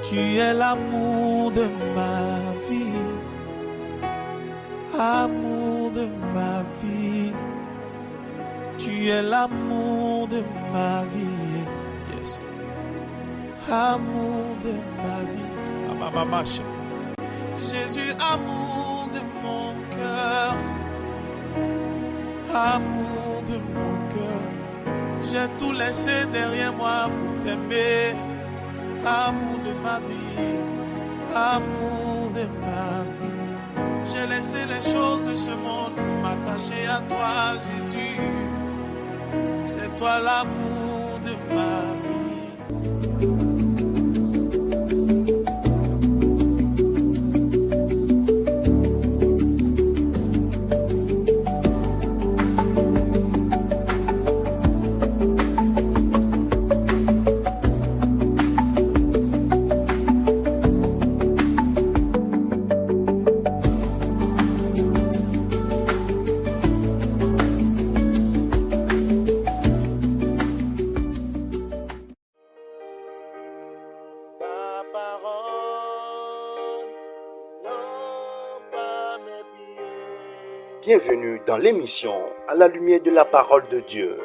Tu es l'amour de ma vie, amour de ma vie. Tu es l'amour de ma vie, yes. Amour de ma vie. Jésus, amour de mon cœur, amour de mon cœur. J'ai tout laissé derrière moi pour t'aimer. Amour de ma vie, amour de ma vie. J'ai laissé les choses de ce monde pour m'attacher à toi, Jésus. C'est toi l'amour de ma vie. Bienvenue dans l'émission À la lumière de la parole de Dieu,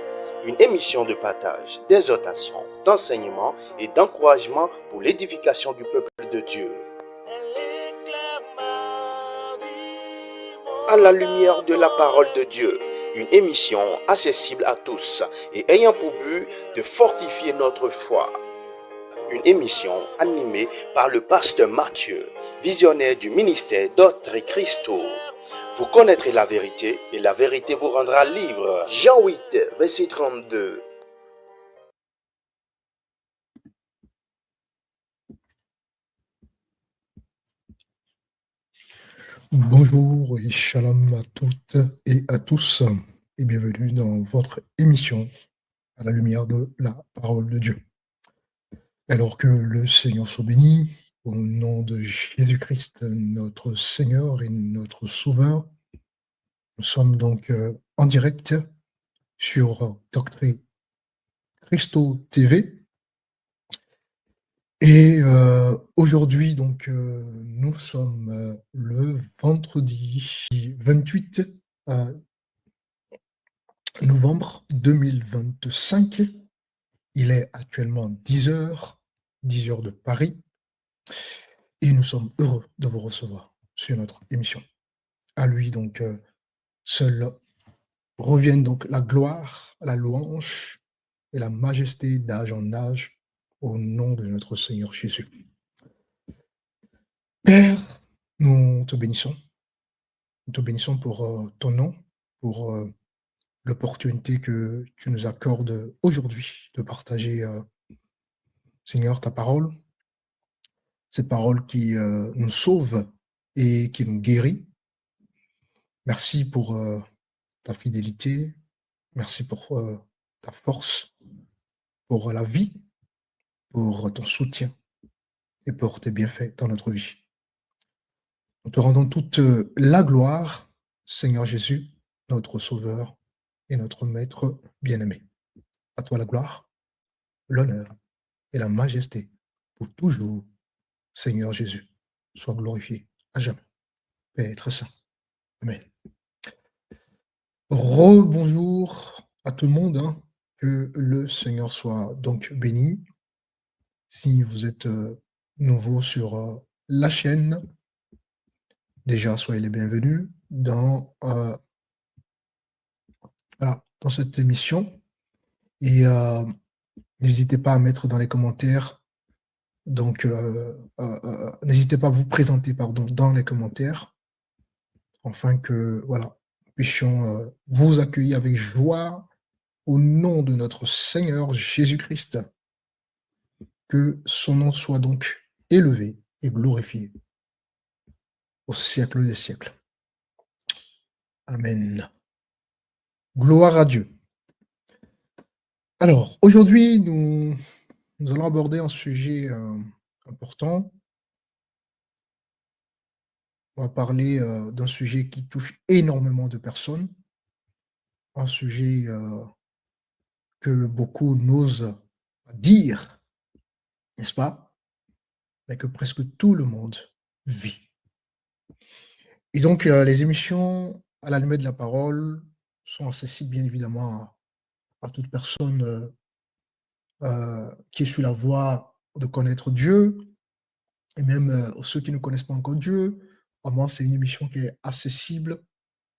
une émission de partage, d'exhortation, d'enseignement et d'encouragement pour l'édification du peuple de Dieu. À la lumière de la parole de Dieu, une émission accessible à tous et ayant pour but de fortifier notre foi. Une émission animée par le pasteur Mathieu, visionnaire du ministère d'Autre Christo. Vous connaîtrez la vérité et la vérité vous rendra libre. Jean 8, verset 32. Bonjour et shalom à toutes et à tous et bienvenue dans votre émission à la lumière de la parole de Dieu. Alors que le Seigneur soit béni, au nom de Jésus-Christ, notre Seigneur et notre Sauveur, nous sommes donc en direct sur Doctrine Christo TV. Et aujourd'hui, donc, nous sommes le vendredi 28 novembre 2025. Il est actuellement 10h de Paris. Et nous sommes heureux de vous recevoir sur notre émission. À lui, donc, seul reviennent donc la gloire, la louange et la majesté d'âge en âge au nom de notre Seigneur Jésus. Père, nous te bénissons. Nous te bénissons pour ton nom, pour l'opportunité que tu nous accordes aujourd'hui de partager, Seigneur, ta parole, cette parole qui nous sauve et qui nous guérit. Merci pour ta fidélité, merci pour ta force, pour la vie, pour ton soutien et pour tes bienfaits dans notre vie. Nous te rendons toute la gloire, Seigneur Jésus, notre Sauveur et notre Maître bien-aimé. À toi la gloire, l'honneur et la majesté pour toujours, Seigneur Jésus. Sois glorifié à jamais. Père saint. Amen. Rebonjour à tout le monde, hein. Que le Seigneur soit donc béni. Si vous êtes nouveau sur la chaîne, déjà soyez les bienvenus dans cette émission. Et n'hésitez pas à mettre dans les commentaires, donc n'hésitez pas à vous présenter dans les commentaires, afin que voilà, nous puissions vous accueillir avec joie au nom de notre Seigneur Jésus-Christ. Que son nom soit donc élevé et glorifié au siècle des siècles. Amen. Gloire à Dieu. Alors, aujourd'hui, nous allons aborder un sujet important. On va parler d'un sujet qui touche énormément de personnes, un sujet que beaucoup n'osent pas dire, n'est-ce pas? mais que presque tout le monde vit. Et donc, les émissions à la lumière de la parole sont accessibles bien évidemment à toute personne, qui est sur la voie de connaître Dieu et même, ceux qui ne connaissent pas encore Dieu. Vraiment, c'est une émission qui est accessible,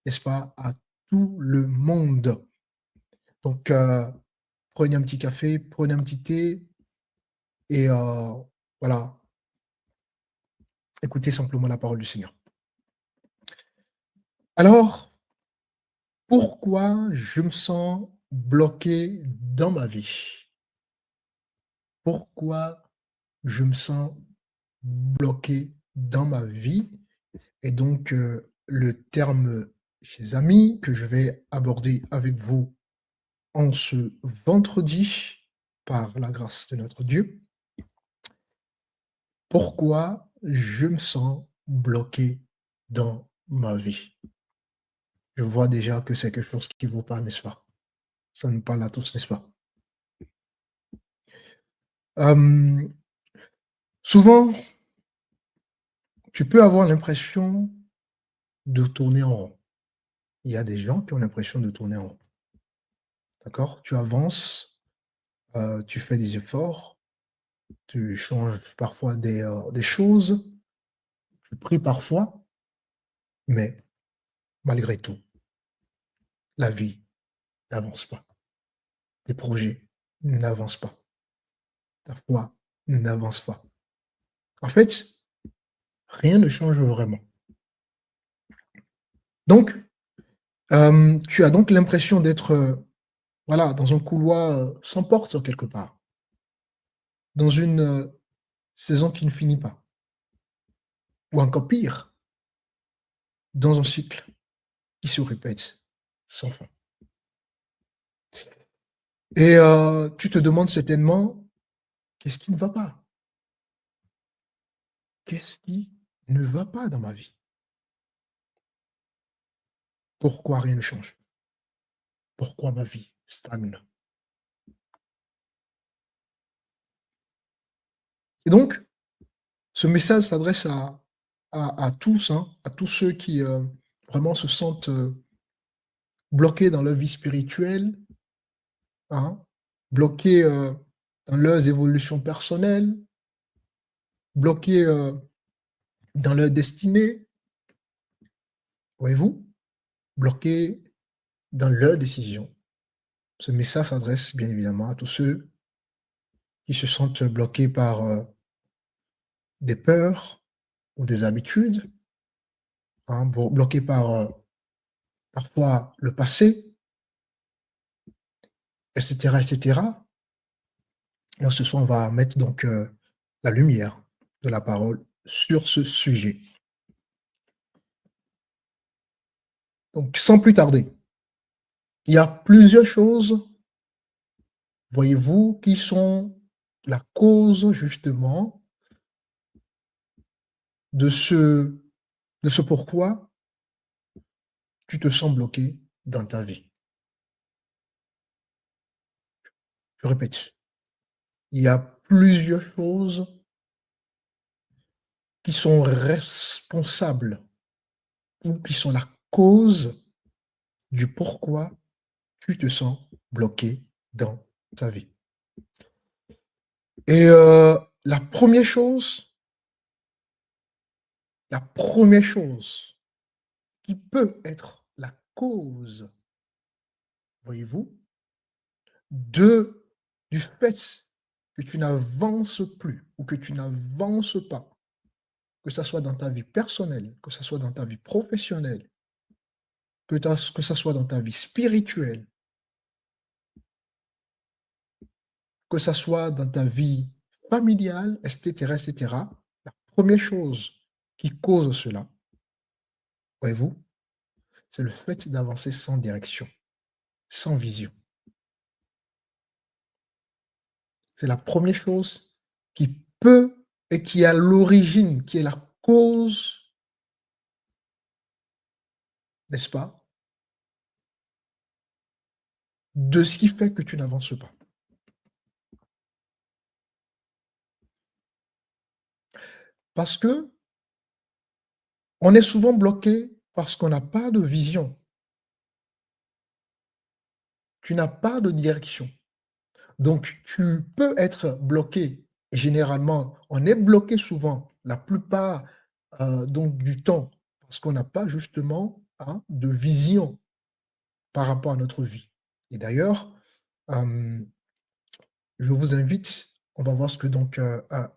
n'est-ce pas, à tout le monde. Donc, prenez un petit café, prenez un petit thé et voilà, écoutez simplement la parole du Seigneur. Alors, pourquoi je me sens bloqué dans ma vie? Pourquoi je me sens bloqué dans ma vie? Et donc, le terme, chers amis, que je vais aborder avec vous en ce vendredi, par la grâce de notre Dieu. Pourquoi je me sens bloqué dans ma vie? Je vois déjà que c'est quelque chose qui vous parle, n'est-ce pas? Ça nous parle à tous, n'est-ce pas? Hem, Souvent, tu peux avoir l'impression de tourner en rond. Il y a des gens qui ont l'impression de tourner en rond, d'accord? Tu avances, tu fais des efforts, tu changes parfois des choses, tu pries parfois, mais malgré tout, la vie n'avance pas. Tes projets n'avancent pas. Ta foi n'avance pas. En fait, rien ne change vraiment. Donc, tu as donc l'impression d'être, voilà, dans un couloir, sans porte quelque part, dans une, saison qui ne finit pas, ou encore pire, dans un cycle qui se répète sans fin. Et tu te demandes certainement: «Qu'est-ce qui ne va pas? Qu'est-ce qui ne va pas dans ma vie? Pourquoi rien ne change? Pourquoi ma vie stagne?» Et donc, ce message s'adresse à tous, hein, à tous ceux qui, vraiment se sentent, bloqués dans leur vie spirituelle, hein, bloqués, dans leurs évolutions personnelles, bloqués, dans leur destinée, voyez-vous? Bloqués dans leurs décisions. Ce message s'adresse bien évidemment à tous ceux qui se sentent bloqués par, des peurs ou des habitudes, hein, bloqués par, parfois le passé, et cetera, et cetera. Et ce soir, on va mettre donc, la lumière de la parole sur ce sujet. Donc sans plus tarder, il y a plusieurs choses, voyez-vous, qui sont la cause justement de ce de ce pourquoi tu te sens bloqué dans ta vie. Je répète, il y a plusieurs choses qui sont responsables ou qui sont la cause du pourquoi tu te sens bloqué dans ta vie. Et la première chose qui peut être la cause, voyez-vous, de du fait que tu n'avances plus ou que tu n'avances pas, que ça soit dans ta vie personnelle, que ça soit dans ta vie professionnelle, que ça soit dans ta vie spirituelle, que ça soit dans ta vie familiale, et cetera. La première chose qui cause cela, voyez-vous, c'est le fait d'avancer sans direction, sans vision. C'est la première chose qui peut et qui est à l'origine, qui est la cause, n'est-ce pas, de ce qui fait que tu n'avances pas. Parce que on est souvent bloqué parce qu'on n'a pas de vision. Tu n'as pas de direction. Donc, tu peux être bloqué. Et généralement, on est bloqué souvent, la plupart donc du temps, parce qu'on n'a pas justement de vision par rapport à notre vie. Et d'ailleurs, euh, je vous invite, on va voir ce que donc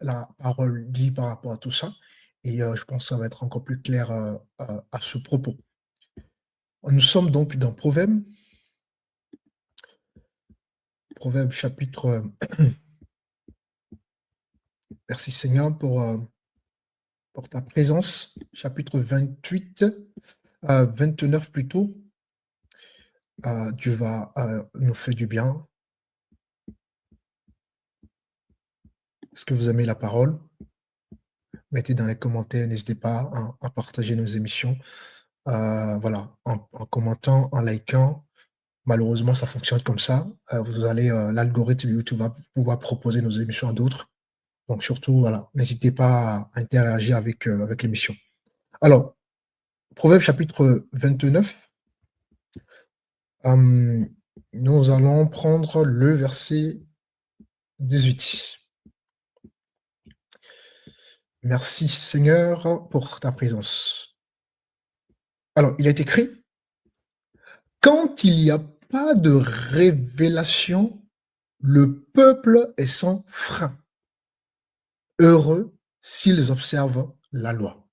la parole dit par rapport à tout ça. Et je pense que ça va être encore plus clair à ce propos. Nous sommes donc dans Proverbe, Proverbe chapitre, merci Seigneur pour ta présence, chapitre 28, 29 plutôt. Dieu va nous faire du bien. Est-ce que vous aimez la parole? Mettez dans les commentaires, n'hésitez pas à partager nos émissions. Voilà, en commentant, en likant. Malheureusement, ça fonctionne comme ça. Vous allez, l'algorithme YouTube va pouvoir proposer nos émissions à d'autres. Donc surtout, voilà, n'hésitez pas à interagir avec l'émission. Alors, Proverbe chapitre 29, nous allons prendre le verset 18. Merci Seigneur pour ta présence. Alors, il est écrit, quand il n'y a pas de révélation, le peuple est sans frein. Heureux s'ils observent la loi.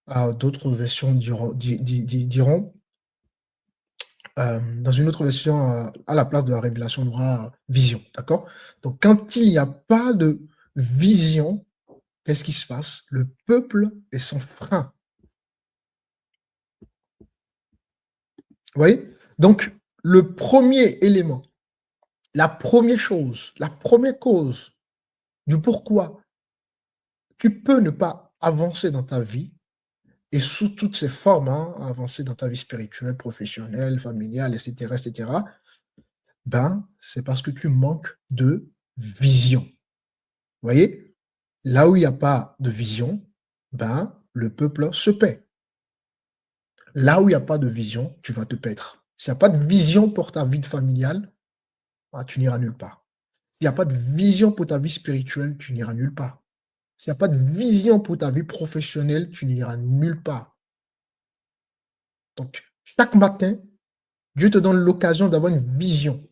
D'autres versions diront, dans une autre version, à la place de la révélation, on aura vision. D'accord? Donc, quand il n'y a pas de vision, qu'est-ce qui se passe? Le peuple est sans frein. Vous voyez? Donc, le premier élément, la première chose, la première cause du pourquoi tu peux ne pas avancer dans ta vie, et sous toutes ses formes, avancer dans ta vie spirituelle, professionnelle, familiale, etc., ben, c'est parce que tu manques de vision. Vous voyez? Là où il n'y a pas de vision, ben, le peuple se paie. Là où il n'y a pas de vision, tu vas te paître. S'il n'y a pas de vision pour ta vie familiale, ben, tu n'iras nulle part. S'il n'y a pas de vision pour ta vie spirituelle, tu n'iras nulle part. S'il n'y a pas de vision pour ta vie professionnelle, tu n'iras nulle part. Donc, chaque matin, Dieu te donne l'occasion d'avoir une vision.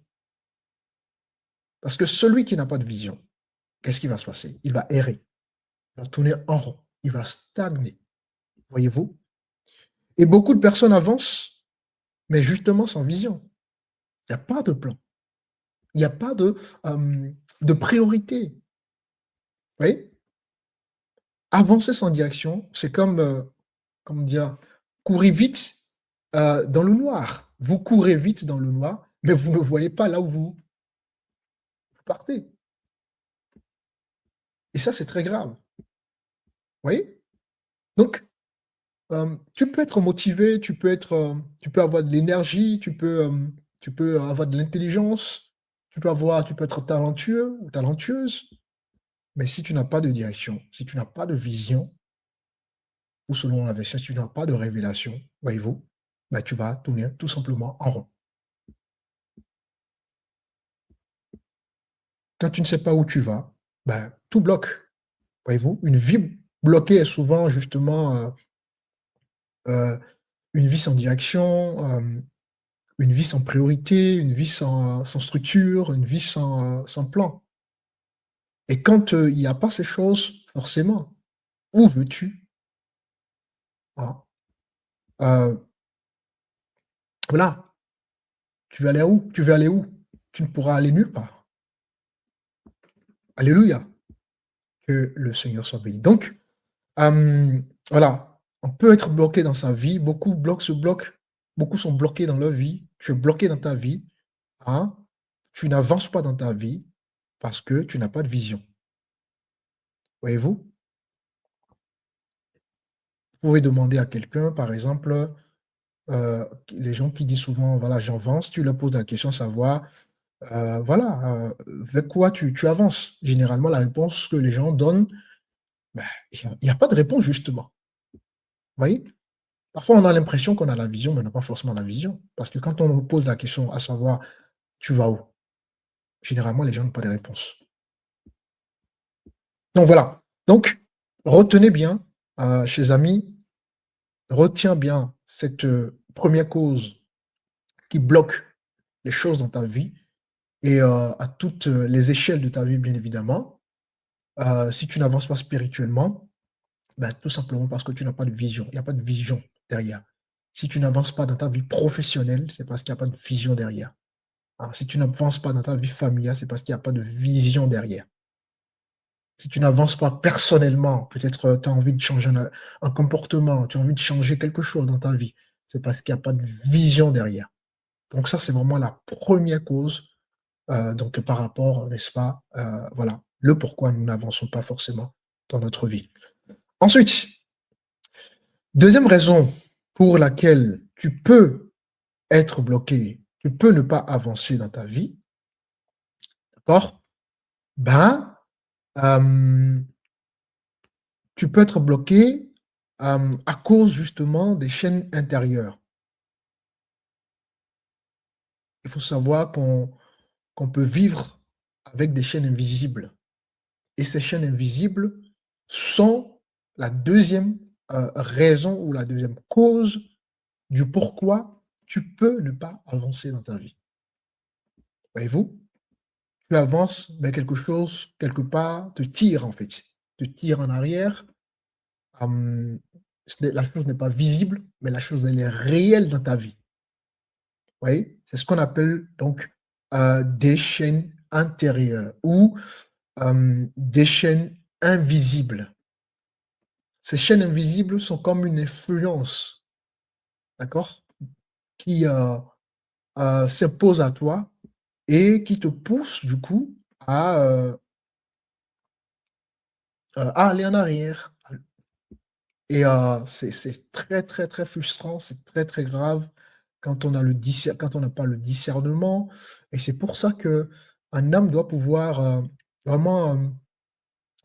Parce que celui qui n'a pas de vision, qu'est-ce qui va se passer? Il va errer, il va tourner en rond, il va stagner. Voyez-vous? Et beaucoup de personnes avancent, mais justement sans vision. Il n'y a pas de plan. Il n'y a pas de priorité. Vous voyez? Avancer sans direction, c'est comme, comment dire, courir vite dans le noir. Vous courez vite dans le noir, mais vous ne voyez pas là où vous partez. Et ça, c'est très grave. Vous voyez? Donc, tu peux être motivé, tu peux avoir de l'énergie, tu peux avoir de l'intelligence, tu peux être talentueux ou talentueuse, mais si tu n'as pas de direction, si tu n'as pas de vision, ou selon la version, si tu n'as pas de révélation, voyez-vous, bah, tu vas tourner tout simplement en rond. Quand tu ne sais pas où tu vas, bah, tout bloque. Voyez-vous, une vie bloquée est souvent justement une vie sans direction, une vie sans priorité, une vie sans structure, une vie sans plan. Et quand il n'y a pas ces choses, forcément, où veux-tu? Hein? Heu, voilà, tu veux aller où? Tu veux aller où? Tu ne pourras aller nulle part. Alléluia, que le Seigneur soit béni. Donc, voilà, on peut être bloqué dans sa vie, beaucoup sont bloqués dans leur vie. Tu es bloqué dans ta vie, hein, tu n'avances pas dans ta vie parce que tu n'as pas de vision. Voyez-vous? Vous pouvez demander à quelqu'un, par exemple, les gens qui disent souvent: «Voilà, j'avance», tu leur poses la question savoir, voilà, vers quoi tu avances? Généralement, la réponse que les gens donnent, Ben, il n'y a pas de réponse, justement. Vous voyez? Parfois, on a l'impression qu'on a la vision, mais on n'a pas forcément la vision. Parce que quand on nous pose la question, à savoir, tu vas où? Généralement, les gens n'ont pas de réponse. Donc voilà. Donc, retenez bien, chers amis, retiens bien cette première cause qui bloque les choses dans ta vie et à toutes les échelles de ta vie, bien évidemment. Si tu n'avances pas spirituellement, ben, tout simplement parce que tu n'as pas de vision. Il n'y a pas de vision derrière. Si tu n'avances pas dans ta vie professionnelle, c'est parce qu'il n'y a pas de vision derrière. Hein, si tu n'avances pas dans ta vie familiale, c'est parce qu'il n'y a pas de vision derrière. Si tu n'avances pas personnellement, peut-être tu as envie de changer un comportement, tu as envie de changer quelque chose dans ta vie, c'est parce qu'il n'y a pas de vision derrière. Donc ça, c'est vraiment la première cause, donc par rapport, n'est-ce pas, voilà, le pourquoi nous n'avançons pas forcément dans notre vie. Ensuite, deuxième raison pour laquelle tu peux être bloqué, tu peux ne pas avancer dans ta vie, d'accord? Ben, hem, tu peux être bloqué, à cause justement des chaînes intérieures. Il faut savoir qu'on peut vivre avec des chaînes invisibles et ces chaînes invisibles sont la deuxième raison ou la deuxième cause du pourquoi tu peux ne pas avancer dans ta vie. Voyez-vous? Tu avances, mais quelque chose, quelque part, te tire en fait, te tire en arrière. Hem, la chose n'est pas visible, mais la chose, elle est réelle dans ta vie. Vous voyez? C'est ce qu'on appelle donc, des chaînes intérieures ou, des chaînes invisibles. Ces chaînes invisibles sont comme une influence, d'accord? Qui, s'impose à toi et qui te pousse du coup à aller en arrière. Et c'est très, très, très frustrant, c'est très, très grave quand on n'a pas le discernement et c'est pour ça qu'un homme doit pouvoir, vraiment,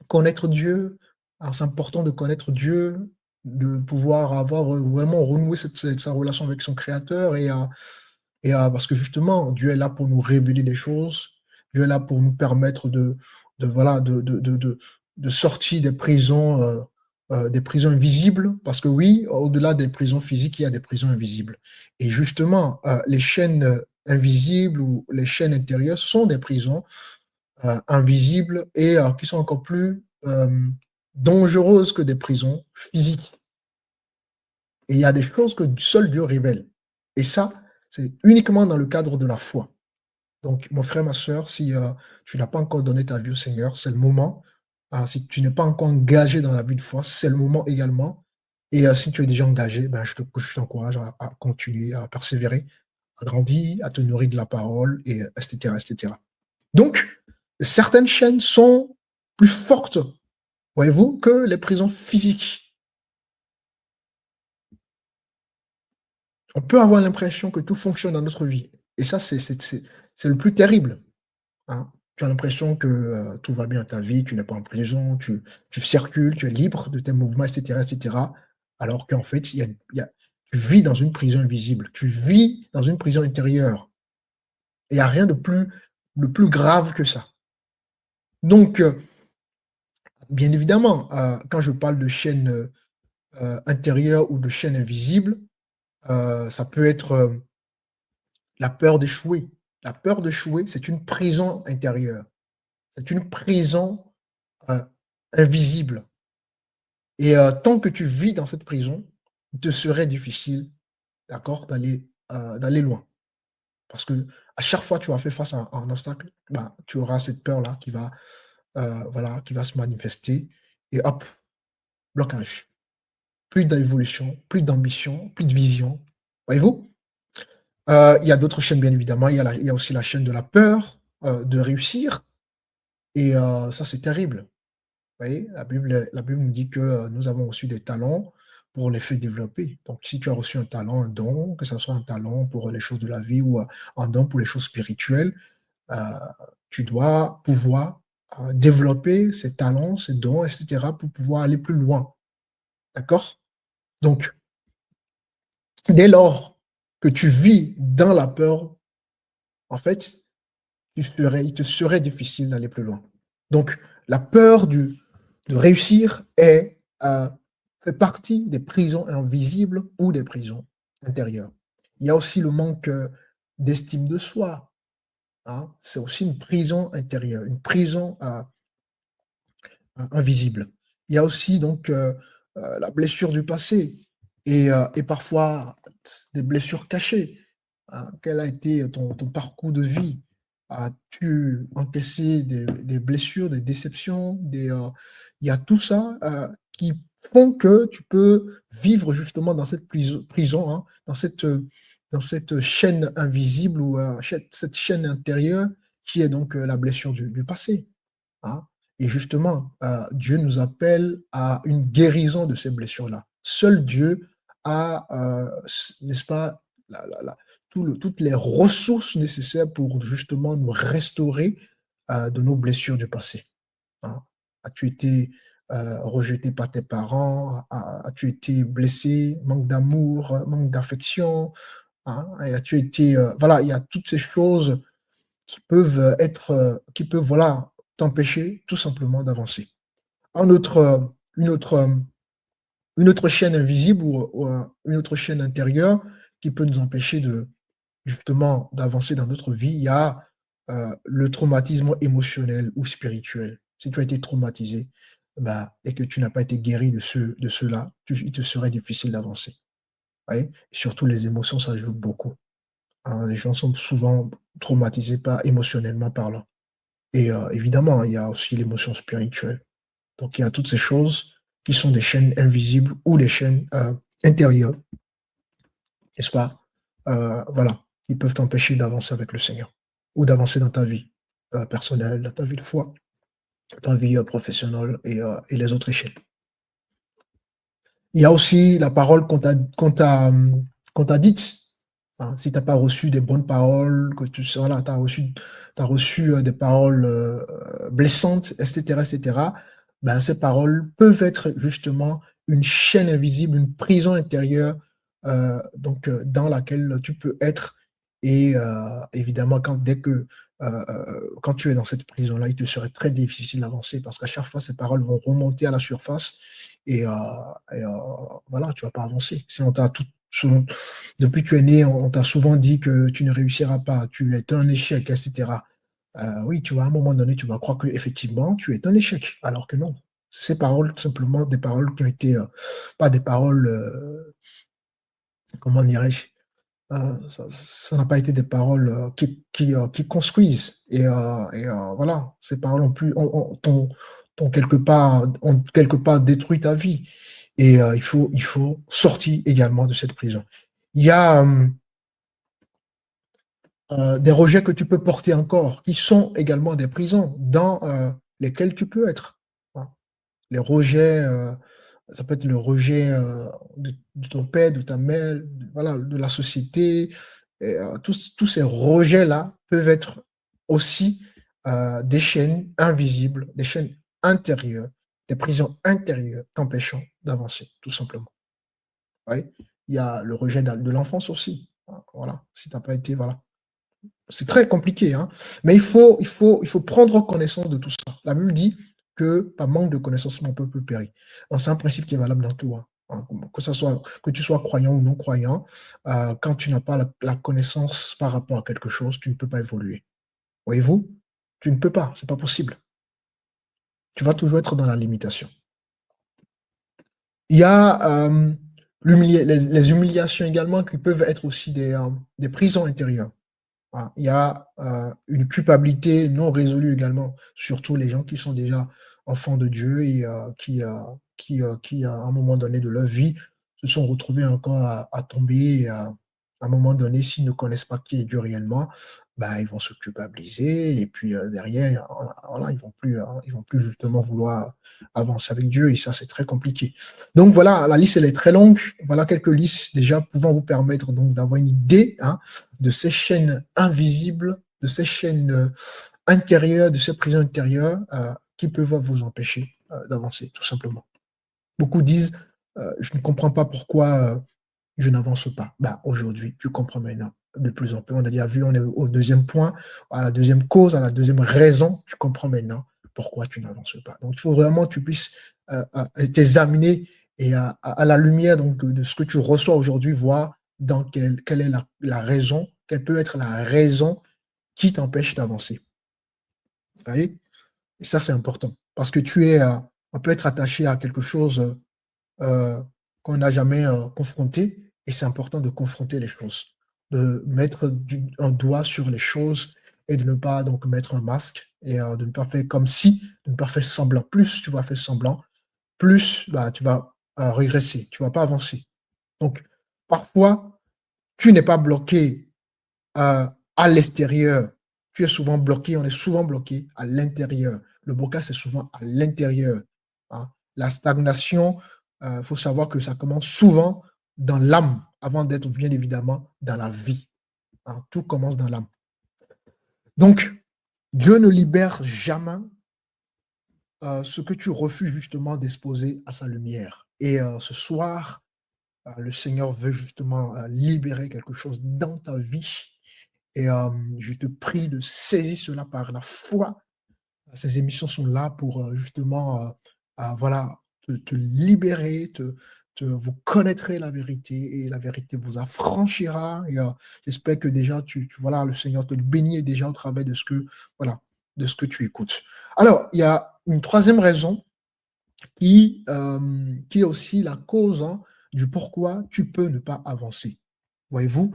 connaître Dieu. Alors c'est important de connaître Dieu, de pouvoir avoir, vraiment renouer cette sa relation avec son créateur et parce que justement, Dieu est là pour nous révéler des choses. Dieu est là pour nous permettre de voilà, de sortir des prisons invisibles. Parce que oui, au-delà des prisons physiques, il y a des prisons invisibles. Et justement, les chaînes invisibles ou les chaînes intérieures sont des prisons invisibles et qui sont encore plus dangereuses que des prisons physiques. Et il y a des choses que seul Dieu révèle. Et ça, c'est uniquement dans le cadre de la foi. Donc, mon frère, ma sœur, si tu n'as pas encore donné ta vie au Seigneur, c'est le moment. Si tu n'es pas encore engagé dans la vie de foi, c'est le moment également. Et si tu es déjà engagé, ben, je t'encourage à continuer, à persévérer, à grandir, à te nourrir de la parole, et etc., etc. Donc, certaines chaînes sont plus fortes, voyez-vous, que les prisons physiques. On peut avoir l'impression que tout fonctionne dans notre vie. Et ça, c'est le plus terrible. Hein. Tu as l'impression que tout va bien dans ta vie, tu n'es pas en prison, tu circules, tu es libre de tes mouvements, etc., etc. Alors qu'en fait, tu vis dans une prison invisible, tu vis dans une prison intérieure. Et il n'y a rien de plus grave que ça. Donc, bien évidemment, quand je parle de chaîne intérieure ou de chaîne invisible, ça peut être la peur d'échouer. La peur d'échouer, c'est une prison intérieure. C'est une prison heu, invisible et tant que tu vis dans cette prison, il te serait difficile, d'accord, d'aller loin. Parce que à chaque fois que tu vas faire face à un obstacle, ben, tu auras cette peur-là voilà, qui va se manifester et hop, blocage. Plus d'évolution, plus d'ambition, plus de vision. Voyez-vous? Il y a d'autres chaînes, bien évidemment. Il y a aussi la chaîne de la peur, de réussir et ça, c'est terrible. Vous voyez? La Bible nous dit que, nous avons reçu des talents pour les faire développer. Donc si tu as reçu un talent, un don, que ça soit un talent pour les choses de la vie ou, un don pour les choses spirituelles, heu, tu dois pouvoir développer ses talents, ses dons, etc., pour pouvoir aller plus loin. D'accord? Donc, dès lors que tu vis dans la peur, en fait, il te serait difficile d'aller plus loin. Donc, la peur de réussir fait partie des prisons invisibles ou des prisons intérieures. Il y a aussi le manque d'estime de soi, hein. C'est aussi une prison intérieure, une prison invisible. Il y a aussi donc la blessure du passé et parfois des blessures cachées, hein. Quel a été ton parcours de vie? As-tu encaissé des blessures, des déceptions, il y a tout ça qui font que tu peux vivre justement dans cette prison, hein, dans cette chaîne invisible ou cette chaîne intérieure qui est donc la blessure du passé, hein. Et justement, Dieu nous appelle à une guérison de ces blessures-là. Seul Dieu a, n'est-ce pas, toutes les ressources nécessaires pour justement nous restaurer de nos blessures du passé, hein. As-tu été rejeté par tes parents? As-tu été blessé? Manque d'amour, manque d'affection, hein? Et as-tu été, voilà, il y a toutes ces choses qui peuvent, voilà, t'empêcher tout simplement d'avancer. Un autre, une autre, une autre chaîne invisible ou une autre chaîne intérieure qui peut nous empêcher justement d'avancer dans notre vie, il y a le traumatisme émotionnel ou spirituel. Si tu as été traumatisé, bah, et que tu n'as pas été guéri de cela, il te serait difficile d'avancer. Ouais. Surtout les émotions, ça joue beaucoup, hein. Les gens sont souvent traumatisés émotionnellement parlant. Et évidemment, il y a aussi l'émotion spirituelle. Donc il y a toutes ces choses qui sont des chaînes invisibles ou des chaînes intérieures, n'est-ce pas? Voilà, qui peuvent t'empêcher d'avancer avec le Seigneur ou d'avancer dans ta vie personnelle, dans ta vie de foi, dans ta vie professionnelle et les autres échelles. Il y a aussi la parole qu'on t'a dite, hein. Si tu n'as pas reçu des bonnes paroles, que voilà, t'as reçu des paroles blessantes, etc., etc., ben, ces paroles peuvent être justement une chaîne invisible, une prison intérieure dans laquelle tu peux être. Et évidemment, quand tu es dans cette prison-là, il te serait très difficile d'avancer parce qu'à chaque fois, ces paroles vont remonter à la surface et, voilà, tu vas pas avancer. Si on t'a depuis que tu es né, on t'a souvent dit que tu ne réussiras pas, tu es un échec, etc. Oui, tu vois, à un moment donné, tu vas croire que effectivement tu es un échec, alors que non. Ces paroles, tout simplement, des paroles qui ont été, pas des paroles, comment dirais-je, ça n'a pas été des paroles qui construisent. Voilà, ces paroles ont quelque part détruit ta vie. Et il faut sortir également de cette prison. Il y a des rejets que tu peux porter encore, qui sont également des prisons dans lesquelles tu peux être, hein. Les rejets, ça peut être le rejet de ton père, de ta mère, voilà, de la société. Et, tous ces rejets-là peuvent être aussi des chaînes invisibles, des chaînes intérieures, des prisons intérieures t'empêchant d'avancer, tout simplement. Oui. Il y a le rejet de l'enfance aussi, hein. Voilà, si tu n'as pas été, voilà. C'est très compliqué, hein. Mais il faut prendre connaissance de tout ça. La Bible dit que par manque de connaissance, mon peuple périt. C'est un principe qui est valable dans tout, hein. Que tu sois croyant ou non croyant, quand tu n'as pas la connaissance par rapport à quelque chose, tu ne peux pas évoluer. Voyez-vous? Tu ne peux pas, c'est pas possible. Tu vas toujours être dans la limitation. Il y a les humiliations également qui peuvent être aussi des prisons intérieures. Il y a une culpabilité non résolue également, surtout les gens qui sont déjà enfants de Dieu et qui, à un moment donné de leur vie, se sont retrouvés encore à tomber. Et à un moment donné, s'ils ne connaissent pas qui est Dieu réellement, bah, ils vont se culpabiliser et puis derrière, voilà, ils vont plus justement vouloir avancer avec Dieu et ça, c'est très compliqué. Donc voilà, la liste, elle est très longue. Voilà quelques listes déjà pouvant vous permettre donc d'avoir une idée, hein, de ces chaînes invisibles, de ces chaînes intérieures, de ces prisons intérieures qui peuvent vous empêcher d'avancer, tout simplement. Beaucoup disent, je ne comprends pas pourquoi je n'avance pas. Ben, aujourd'hui, tu comprends maintenant de plus en plus. On a déjà vu, on est au deuxième point, à la deuxième cause, à la deuxième raison. Tu comprends maintenant pourquoi tu n'avances pas. Donc, il faut vraiment que tu puisses t'examiner et à la lumière donc, de ce que tu reçois aujourd'hui, voir dans quelle est la raison, quelle peut être la raison qui t'empêche d'avancer. Vous voyez? Et ça, c'est important. Parce que on peut être attaché à quelque chose qu'on n'a jamais confronté, et c'est important de confronter les choses, de mettre un doigt sur les choses et de ne pas donc mettre un masque et de ne pas faire comme si, de ne pas faire semblant. Plus tu vas faire semblant, plus bah, tu vas régresser, tu vas pas avancer. Donc, parfois, tu n'es pas bloqué à l'extérieur. Tu es souvent bloqué, on est souvent bloqué à l'intérieur. Le blocage, c'est souvent à l'intérieur. Hein. La stagnation, il faut savoir que ça commence souvent dans l'âme, avant d'être bien évidemment dans la vie. Hein. Tout commence dans l'âme. Donc, Dieu ne libère jamais ce que tu refuses justement d'exposer à sa lumière. Et ce soir, le Seigneur veut justement libérer quelque chose dans ta vie. Et je te prie de saisir cela par la foi. Ces émissions sont là pour justement voilà, te libérer, vous connaîtrez la vérité et la vérité vous affranchira. Et j'espère que déjà, voilà, le Seigneur te bénit déjà au travers de ce que, voilà, de ce que tu écoutes. Alors, il y a une troisième raison qui est aussi la cause du pourquoi tu peux ne pas avancer. Voyez-vous,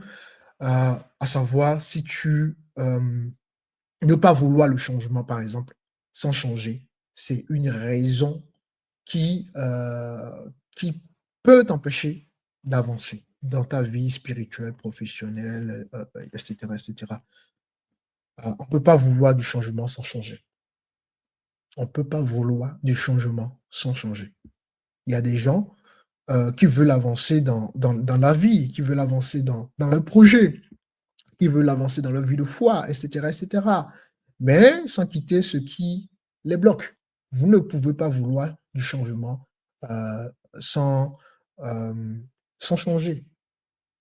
à savoir si tu ne pas vouloir le changement, par exemple, sans changer, c'est une raison qui peut t'empêcher d'avancer dans ta vie spirituelle, professionnelle, etc., etc. On ne peut pas vouloir du changement sans changer. On ne peut pas vouloir du changement sans changer. Il y a des gens qui veulent avancer dans la vie, qui veulent avancer dans le projet, qui veulent avancer dans leur vie de foi, etc., etc. Mais sans quitter ce qui les bloque. Vous ne pouvez pas vouloir du changement euh, sans, euh, sans changer.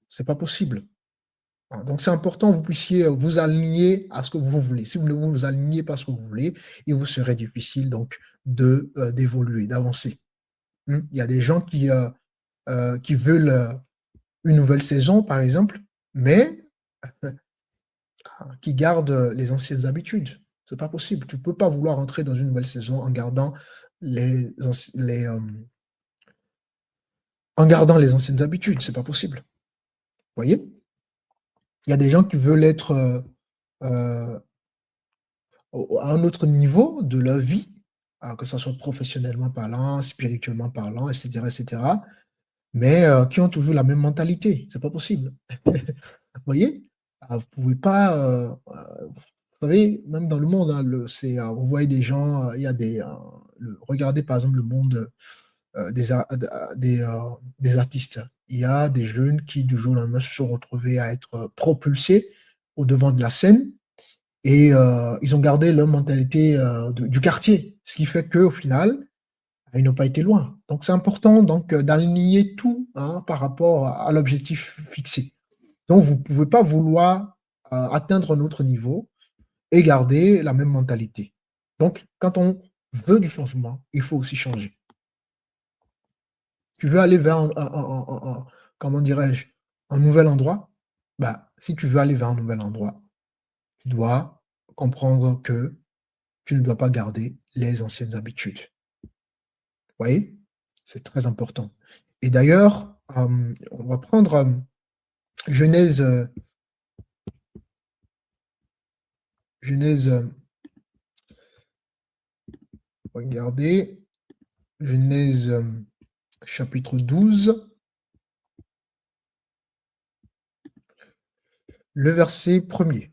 C'est pas possible. Hein. Donc, c'est important que vous puissiez vous aligner à ce que vous voulez. Si vous ne vous alignez pas à ce que vous voulez, il vous serait difficile donc d'évoluer, d'avancer. Il y a des gens qui veulent une nouvelle saison, par exemple, mais qui gardent les anciennes habitudes. C'est pas possible. Tu peux pas vouloir entrer dans une nouvelle saison en gardant les anciennes habitudes. C'est pas possible. Vous voyez? Il y a des gens qui veulent être euh, à un autre niveau de leur vie, que ce soit professionnellement parlant, spirituellement parlant, etc., etc., mais qui ont toujours la même mentalité. C'est pas possible. Vous voyez? Vous pouvez pas. Vous savez, même dans le monde, hein, vous voyez des gens, il y a regardez par exemple le monde des artistes. Il y a des jeunes qui, du jour au lendemain, se sont retrouvés à être propulsés au devant de la scène et ils ont gardé leur mentalité du quartier, ce qui fait qu'au final, ils n'ont pas été loin. Donc, c'est important donc d'aligner tout par rapport à l'objectif fixé. Donc, vous ne pouvez pas vouloir atteindre un autre niveau et garder la même mentalité. Donc, quand on veut du changement, il faut aussi changer. Tu veux aller vers comment dirais-je, un nouvel endroit? Bah, si tu veux aller vers un nouvel endroit, tu dois comprendre que tu ne dois pas garder les anciennes habitudes. Vous voyez? C'est très important. Et d'ailleurs, on va prendre Genèse, Genèse, regardez, Genèse chapitre 12, le verset 1er.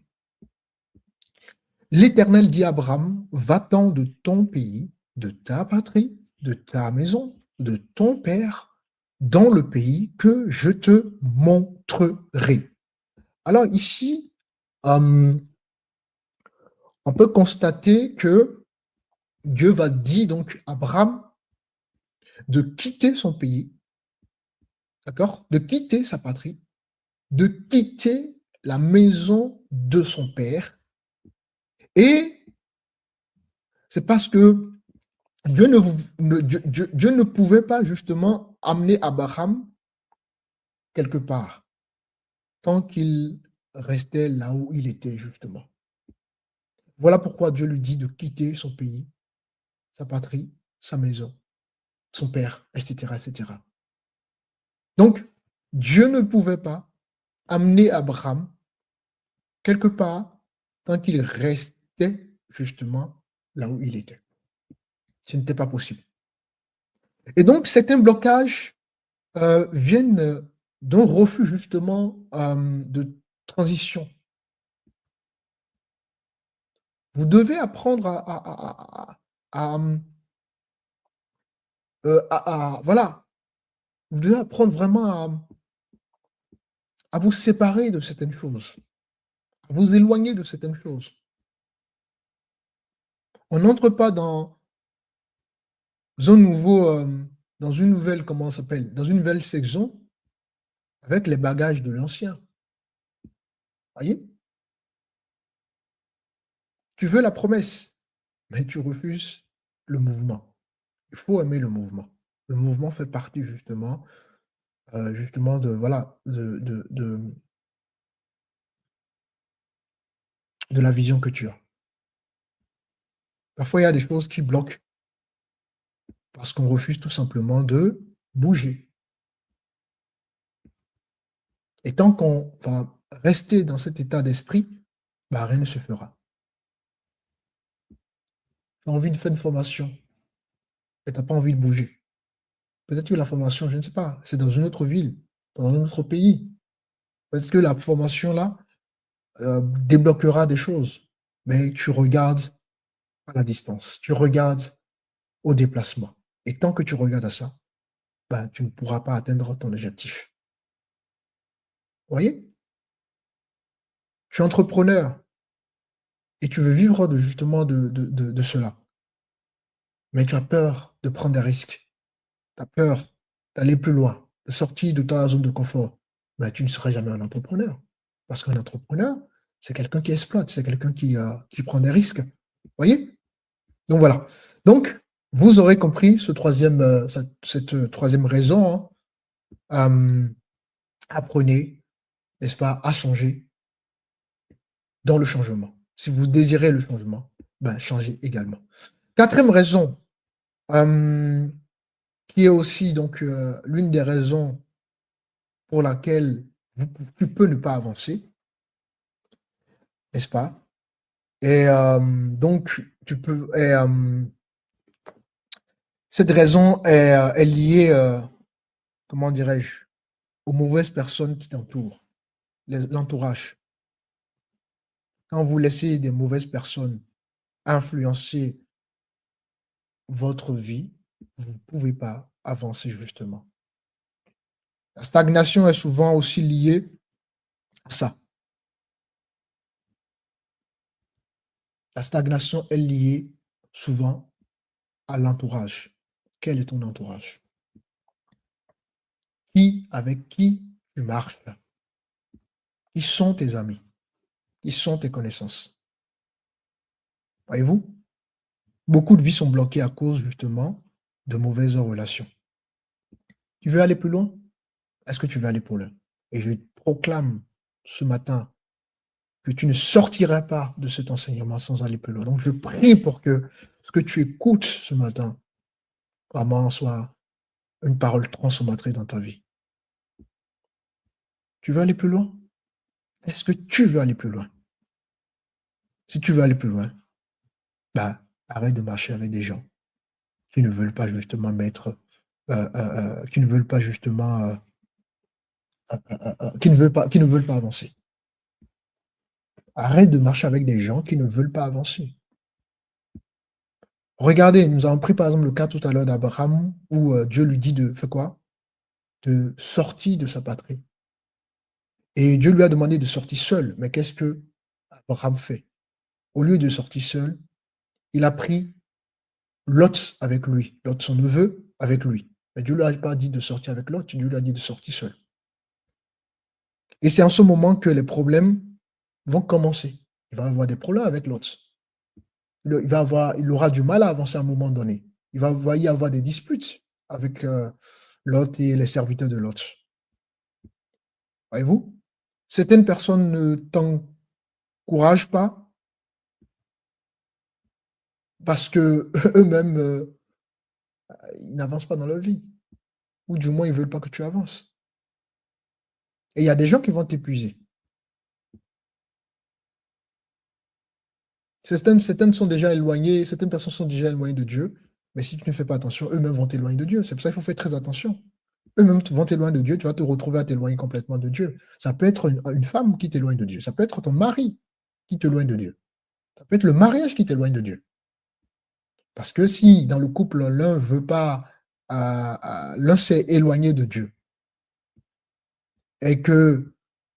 L'Éternel dit à Abraham, va-t'en de ton pays, de ta patrie, de ta maison, de ton père, dans le pays que je te montrerai. Alors ici, on on peut constater que Dieu va dire donc à Abraham de quitter son pays, d'accord? De quitter sa patrie, de quitter la maison de son père. Et c'est parce que Dieu ne pouvait pas justement amener Abraham quelque part tant qu'il restait là où il était justement. Voilà pourquoi Dieu lui dit de quitter son pays, sa patrie, sa maison, son père, etc., etc. Donc, Dieu ne pouvait pas amener Abraham quelque part tant qu'il restait justement là où il était. Ce n'était pas possible. Et donc, certains blocages viennent d'un refus justement de transition. Vous devez apprendre voilà, vous devez apprendre vraiment à vous séparer de certaines choses, à vous éloigner de certaines choses. On n'entre pas un nouveau, dans une nouvelle, comment ça s'appelle, dans une nouvelle saison avec les bagages de l'ancien. Voyez? Tu veux la promesse, mais tu refuses le mouvement. Il faut aimer le mouvement. Le mouvement fait partie justement de voilà, de la vision que tu as. Parfois, il y a des choses qui bloquent parce qu'on refuse tout simplement de bouger. Et tant qu'on va rester dans cet état d'esprit, bah, rien ne se fera. Tu as envie de faire une formation et tu n'as pas envie de bouger. Peut-être que la formation, je ne sais pas, c'est dans une autre ville, dans un autre pays. Peut-être que la formation là débloquera des choses, mais tu regardes à la distance, tu regardes au déplacement. Et tant que tu regardes à ça, ben, tu ne pourras pas atteindre ton objectif. Vous voyez? Tu es entrepreneur et tu veux vivre justement de cela. Mais tu as peur de prendre des risques. Tu as peur d'aller plus loin, de sortir de ta zone de confort. Ben, tu ne seras jamais un entrepreneur. Parce qu'un entrepreneur, c'est quelqu'un qui exploite, c'est quelqu'un qui prend des risques. Vous voyez? Donc voilà. Donc, vous aurez compris cette troisième raison. Hein. Apprenez, n'est-ce pas, à changer dans le changement. Si vous désirez le changement, ben, changez également. Quatrième raison, qui est aussi donc l'une des raisons pour laquelle tu peux ne pas avancer, n'est-ce pas? Et donc, cette raison est liée, comment dirais-je, aux mauvaises personnes qui t'entourent, l'entourage. Quand vous laissez des mauvaises personnes influencer votre vie, vous ne pouvez pas avancer justement. La stagnation est souvent aussi liée à ça. La stagnation est liée souvent à l'entourage. Quel est ton entourage? Avec qui tu marches? Qui sont tes amis? Qui sont tes connaissances? Voyez-vous? Beaucoup de vies sont bloquées à cause justement de mauvaises relations. Tu veux aller plus loin? Est-ce que tu veux aller plus loin? Et je proclame ce matin que tu ne sortiras pas de cet enseignement sans aller plus loin. Donc, je prie pour que ce que tu écoutes ce matin, vraiment, soit une parole transformatrice dans ta vie. Tu veux aller plus loin? Est-ce que tu veux aller plus loin? Si tu veux aller plus loin, bah, arrête de marcher avec des gens qui ne veulent pas justement qui ne veulent pas justement, qui ne veulent pas avancer. Arrête de marcher avec des gens qui ne veulent pas avancer. Regardez, nous avons pris par exemple le cas tout à l'heure d'Abraham où Dieu lui dit de faire quoi? De sortir de sa patrie. Et Dieu lui a demandé de sortir seul. Mais qu'est-ce que Abraham fait? au lieu de sortir seul, il a pris Lot avec lui, Lot son neveu avec lui. Mais Dieu ne lui a pas dit de sortir avec Lot, Dieu lui a dit de sortir seul. Et c'est en ce moment que les problèmes vont commencer. Il va avoir des problèmes avec Lot. Il aura du mal à avancer à un moment donné. Il va y avoir des disputes avec Lot et les serviteurs de Lot. Voyez-vous? Certaines personnes ne t'encouragent pas parce que eux-mêmes, ils n'avancent pas dans leur vie. Ou du moins, ils ne veulent pas que tu avances. Et il y a des gens qui vont t'épuiser. Certaines sont déjà éloignées, certaines personnes sont déjà éloignées de Dieu, mais si tu ne fais pas attention, eux-mêmes vont t'éloigner de Dieu. C'est pour ça qu'il faut faire très attention. Eux-mêmes vont t'éloigner de Dieu, tu vas te retrouver à t'éloigner complètement de Dieu. Ça peut être une femme qui t'éloigne de Dieu, ça peut être ton mari qui t'éloigne de Dieu, ça peut être le mariage qui t'éloigne de Dieu. Parce que si dans le couple, l'un veut pas, l'un s'est éloigné de Dieu et que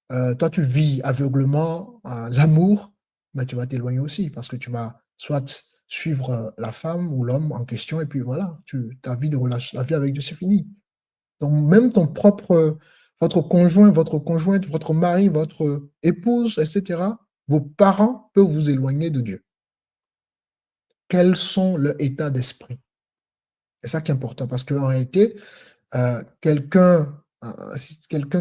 toi tu vis aveuglement l'amour, ben, tu vas t'éloigner aussi parce que tu vas soit suivre la femme ou l'homme en question et puis voilà, ta vie de relation, la vie avec Dieu, c'est fini. Donc même votre conjoint, votre conjointe, votre mari, votre épouse, etc., vos parents peuvent vous éloigner de Dieu. Quels sont leurs états d'esprit? C'est ça qui est important parce qu'en réalité, quelqu'un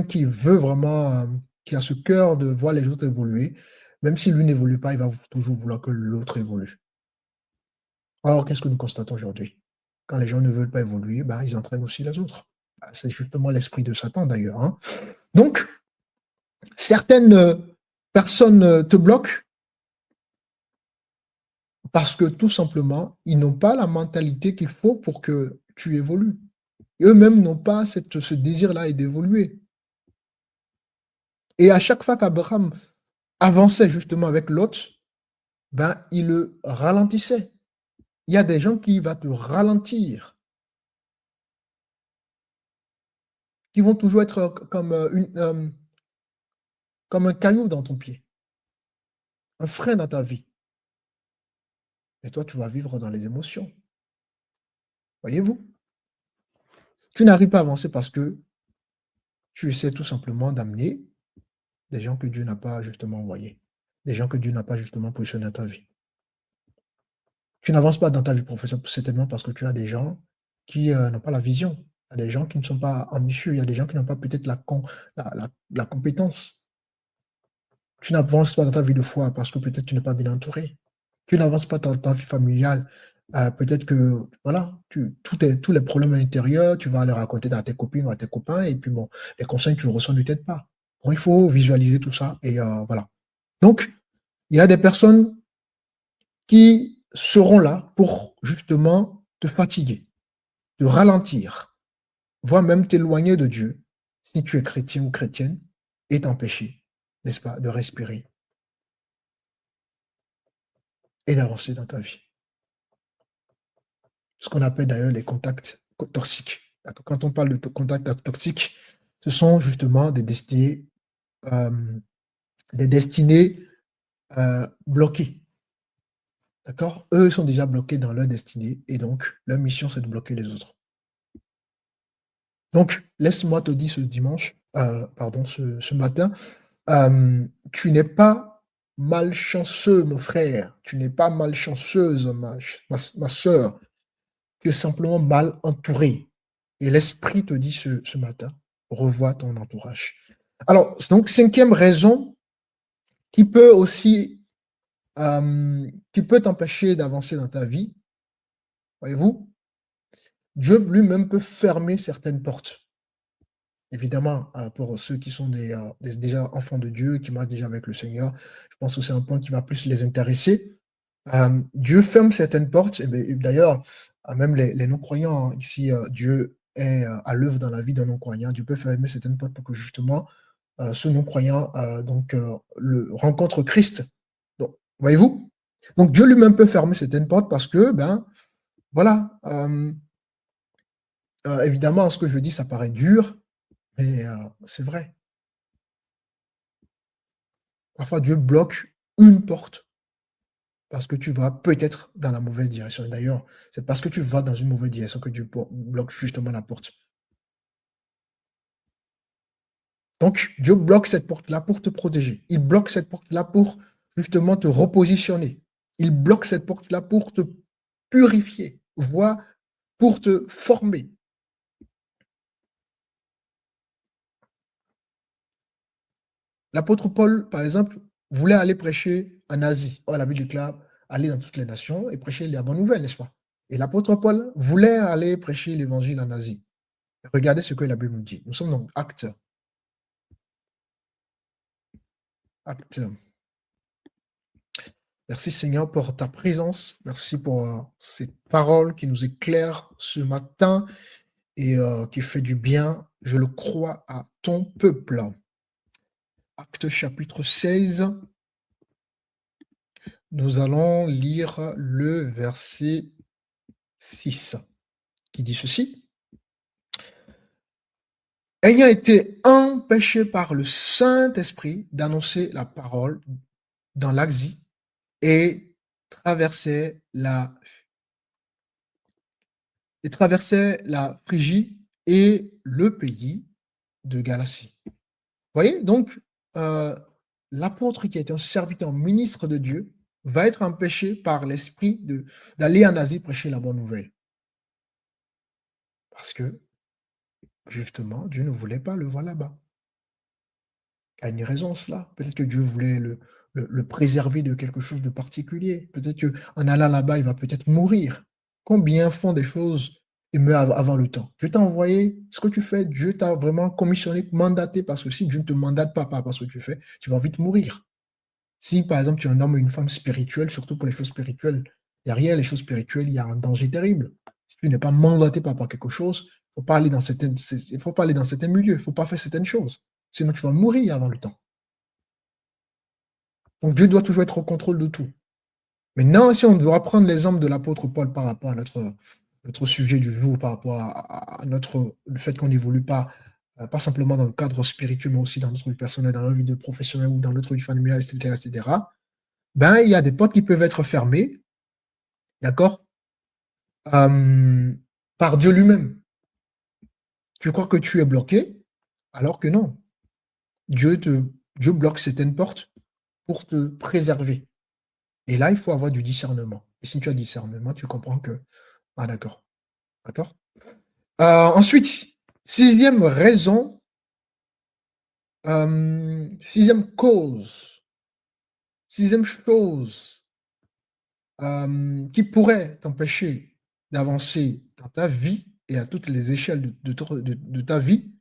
qui veut vraiment, qui a ce cœur de voir les autres évoluer, même si lui n'évolue pas, il va toujours vouloir que l'autre évolue. Alors, qu'est-ce que nous constatons aujourd'hui? Quand les gens ne veulent pas évoluer, ben, ils entraînent aussi les autres. C'est justement l'esprit de Satan d'ailleurs, hein. Donc, certaines personnes te bloquent parce que tout simplement, ils n'ont pas la mentalité qu'il faut pour que tu évolues. Eux-mêmes n'ont pas ce désir-là d'évoluer. Et à chaque fois qu'Abraham avançait justement avec Lot, ben, il le ralentissait. Il y a des gens qui vont te ralentir, qui vont toujours être comme un caillou dans ton pied, un frein dans ta vie. Et toi, tu vas vivre dans les émotions. Voyez-vous? Tu n'arrives pas à avancer parce que tu essaies tout simplement d'amener des gens que Dieu n'a pas justement envoyés, des gens que Dieu n'a pas justement positionnés dans ta vie. Tu n'avances pas dans ta vie professionnelle certainement parce que tu as des gens qui n'ont pas la vision. Il y a des gens qui ne sont pas ambitieux. Il y a des gens qui n'ont pas peut-être la compétence. Tu n'avances pas dans ta vie de foi parce que peut-être tu n'es pas bien entouré. Tu n'avances pas dans ta vie familiale. Peut-être que, voilà, tous les problèmes intérieurs, tu vas les raconter à tes copines ou à tes copains, et puis bon, les conseils que tu reçois ne t'aident pas. Bon, il faut visualiser tout ça, et voilà. Donc, il y a des personnes qui seront là pour justement te fatiguer, te ralentir, voire même t'éloigner de Dieu, si tu es chrétien ou chrétienne, et t'empêcher, n'est-ce pas, de respirer et d'avancer dans ta vie. Ce qu'on appelle d'ailleurs les contacts toxiques. Quand on parle de contacts toxiques, ce sont justement des destinées bloquées. D'accord? Eux sont déjà bloqués dans leur destinée et donc leur mission, c'est de bloquer les autres. Donc, laisse-moi te dire ce dimanche, ce matin, tu n'es pas malchanceux, mon frère. Tu n'es pas malchanceuse, ma sœur. Tu es simplement mal entouré. Et l'Esprit te dit ce matin, revois ton entourage. Alors, donc, cinquième raison qui peut aussi, qui peut t'empêcher d'avancer dans ta vie, voyez-vous, Dieu lui-même peut fermer certaines portes. Évidemment, pour ceux qui sont déjà enfants de Dieu, qui marchent déjà avec le Seigneur, je pense que c'est un point qui va plus les intéresser. Dieu ferme certaines portes, et d'ailleurs, même les non-croyants, ici, Dieu est à l'œuvre dans la vie d'un non-croyant. Dieu peut fermer certaines portes pour que justement ce non-croyant rencontre Christ. Donc, voyez-vous? Donc Dieu lui-même peut fermer certaines portes parce que, ben, voilà, évidemment, ce que je dis, ça paraît dur, mais c'est vrai. Parfois, Dieu bloque une porte parce que tu vas peut-être dans la mauvaise direction. Et d'ailleurs, c'est parce que tu vas dans une mauvaise direction que Dieu bloque justement la porte. Donc, Dieu bloque cette porte-là pour te protéger. Il bloque cette porte-là pour justement te repositionner. Il bloque cette porte-là pour te purifier, voire pour te former. L'apôtre Paul, par exemple, voulait aller prêcher en Asie. Or, la Bible déclare aller dans toutes les nations et prêcher la bonne nouvelle, n'est-ce pas? Et l'apôtre Paul voulait aller prêcher l'évangile en Asie. Regardez ce que la Bible nous dit. Nous sommes dans Actes. Actes. Merci Seigneur pour ta présence. Merci pour cette parole qui nous éclaire ce matin et qui fait du bien, je le crois, à ton peuple. Actes chapitre 16. Nous allons lire le verset 6 qui dit ceci. Ayant été empêché par le Saint-Esprit d'annoncer la parole dans l'Asie et traversait la Phrygie et le pays de Galatie. Vous voyez, donc, l'apôtre qui est un serviteur ministre de Dieu va être empêché par l'Esprit d'aller en Asie prêcher la bonne nouvelle. Parce que, justement, Dieu ne voulait pas le voir là-bas. Il y a une raison à cela. Peut-être que Dieu voulait le préserver de quelque chose de particulier. Peut-être qu'en allant là-bas, il va peut-être mourir. Combien font des choses et meurent avant le temps? Dieu t'a envoyé ce que tu fais. Dieu t'a vraiment commissionné, mandaté, parce que si Dieu ne te mandate pas par ce que tu fais, tu vas vite mourir. Si, par exemple, tu es un homme ou une femme spirituelle, surtout pour les choses spirituelles, derrière les choses spirituelles, il y a un danger terrible. Si tu n'es pas mandaté par quelque chose, il ne faut pas aller dans certains milieux, il ne faut pas faire certaines choses. Sinon, tu vas mourir avant le temps. Donc, Dieu doit toujours être au contrôle de tout. Maintenant, si on doit prendre l'exemple de l'apôtre Paul par rapport à notre sujet du jour, par rapport à le fait qu'on n'évolue pas simplement dans le cadre spirituel, mais aussi dans notre vie personnelle, dans notre vie de professionnel ou dans notre vie familiale, etc., ben, il y a des portes qui peuvent être fermées, d'accord, par Dieu lui-même. Tu crois que tu es bloqué, alors que non. Dieu bloque certaines portes pour te préserver. Et là, il faut avoir du discernement. Et si tu as du discernement, tu comprends que... Ah, d'accord. D'accord. Ensuite, sixième raison, sixième cause, sixième chose qui pourrait t'empêcher d'avancer dans ta vie et à toutes les échelles de ta vie,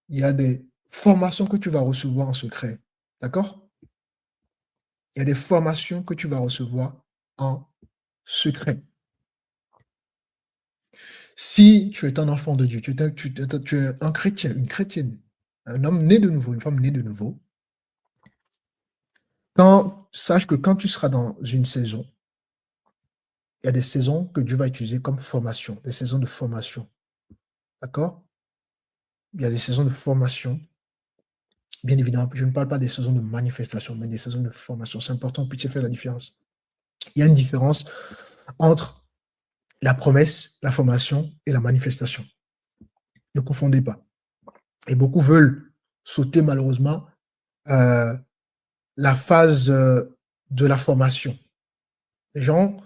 il y a des formations que tu vas recevoir en secret. D'accord? Il y a des formations que tu vas recevoir en secret. Si tu es un enfant de Dieu, tu es un chrétien, une chrétienne, un homme né de nouveau, une femme née de nouveau, sache que quand tu seras dans une saison, il y a des saisons que Dieu va utiliser comme formation, des saisons de formation. D'accord? Il y a des saisons de formation. Bien évidemment, je ne parle pas des saisons de manifestation, mais des saisons de formation. C'est important, puis faire la différence. Il y a une différence entre la promesse, la formation et la manifestation. Ne confondez pas. Et beaucoup veulent sauter malheureusement la phase de la formation. Les gens,